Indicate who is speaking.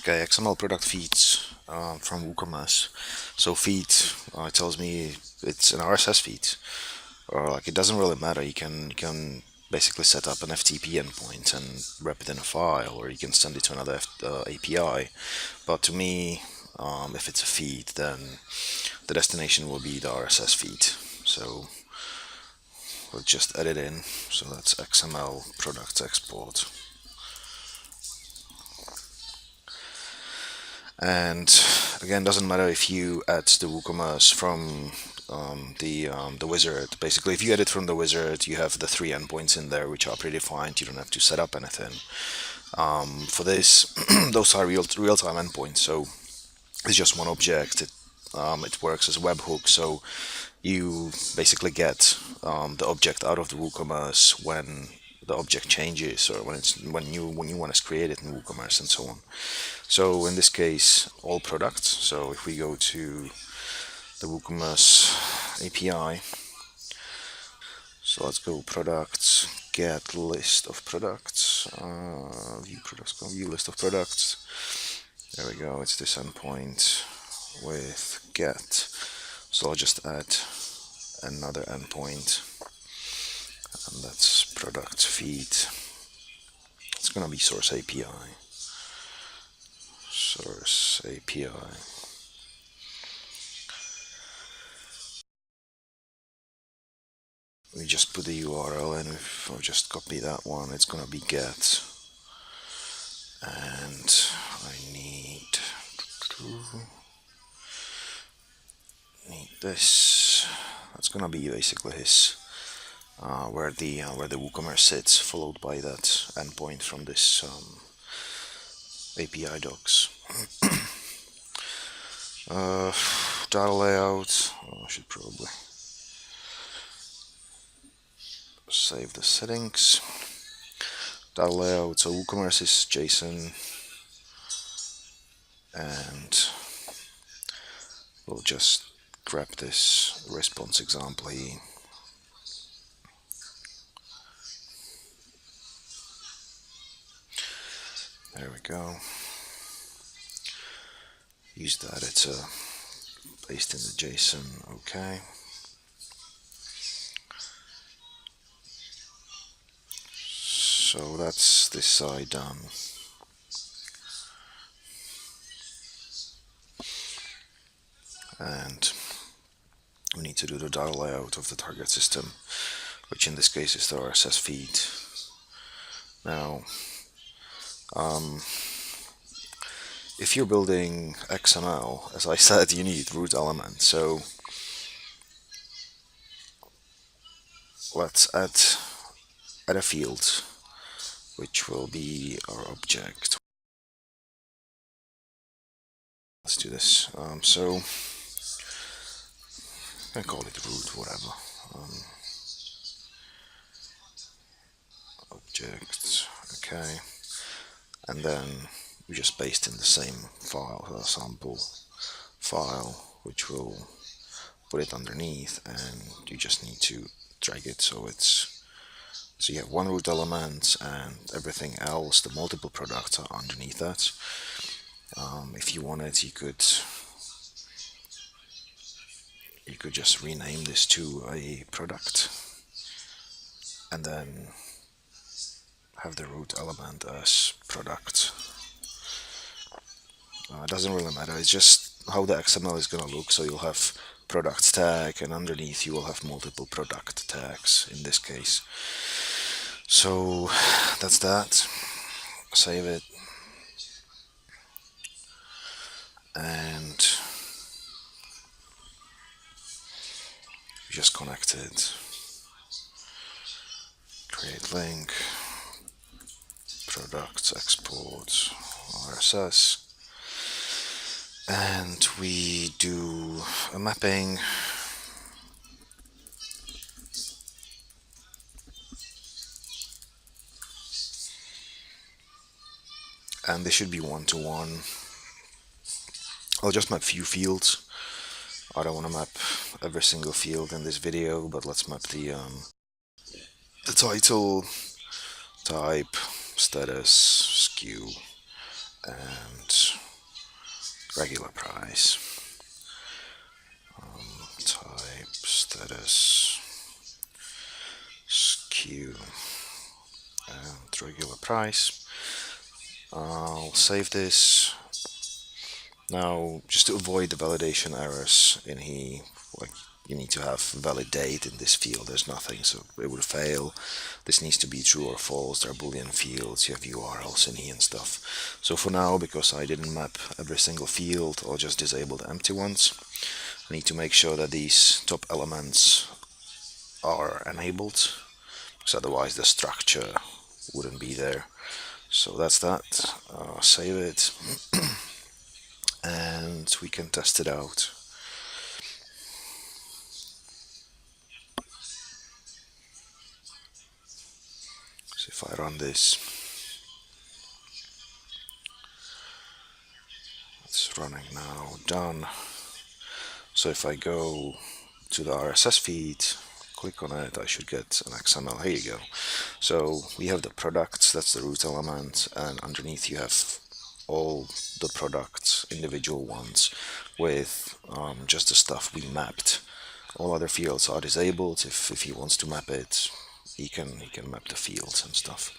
Speaker 1: Okay, XML product feeds from Woocommerce. So feed tells me it's an RSS feed, or like it doesn't really matter. You can basically set up an FTP endpoint and wrap it in a file, or you can send it to another API. But to me, if it's a feed, then the destination will be the RSS feed. So we'll just add it in. So that's XML products export. And again, doesn't matter if you add the WooCommerce from the wizard. Basically, if you edit from the wizard, you have the three endpoints in there, which are predefined. You don't have to set up anything. For this, those are real-time endpoints, so it's just one object. It works as a webhook, so you basically get the object out of the WooCommerce when the object changes, or when you want to create it in WooCommerce and so on. So in this case, all products. So if we go to the WooCommerce API, so let's go products, get list of products, view products, view list of products. There we go. It's this endpoint with get. So I'll just add another endpoint, and that's product feed. It's gonna be source API. Source API. We just put the URL in. If I just copy that one, it's gonna be get, and I need this. That's gonna be basically his where the WooCommerce sits, followed by that endpoint from this API docs. Data layout. I should probably save the settings. Data layout. So WooCommerce is JSON, and we'll just grab this response example here. There we go. Use that. It's paste in the JSON. Okay. So that's this side done. And we need to do the data layout of the target system, which in this case is the RSS feed. Now, if you're building XML, as I said, you need root elements. So let's add a field, which will be our object. Let's do this. So I can call it root, whatever. Object, okay. And then we just paste in the same file, sample file, which will put it underneath, and you just need to drag it so you have one root element, and everything else, the multiple products, are underneath that. If you wanted, you could just rename this to a product, and then have the root element as product. It doesn't really matter, it's just how the XML is going to look. So you'll have product tag, and underneath you will have multiple product tags in this case. So that's that. Save it, and just connect it. Create link, products, export, RSS, and we do a mapping. And this should be one-to-one. I'll just map few fields. I don't want to map every single field in this video, but let's map the title, type, status, SKU, and regular price, type status SKU and regular price. I'll save this. Now, just to avoid the validation errors in here, like you need to have valid date in this field. There's nothing, so it would fail. This needs to be true or false. There are Boolean fields. You have URLs in here and stuff. So for now, because I didn't map every single field, I'll just disable the empty ones. I need to make sure that these top elements are enabled, because otherwise the structure wouldn't be there. So that's that. Save it. And we can test it out. So if I run this, it's running now, done. So if I go to the RSS feed, click on it, I should get an XML. Here you go. So we have the products, that's the root element, and underneath you have all the products, individual ones, with just the stuff we mapped. All other fields are disabled. If he wants to map it, he can map the fields and stuff.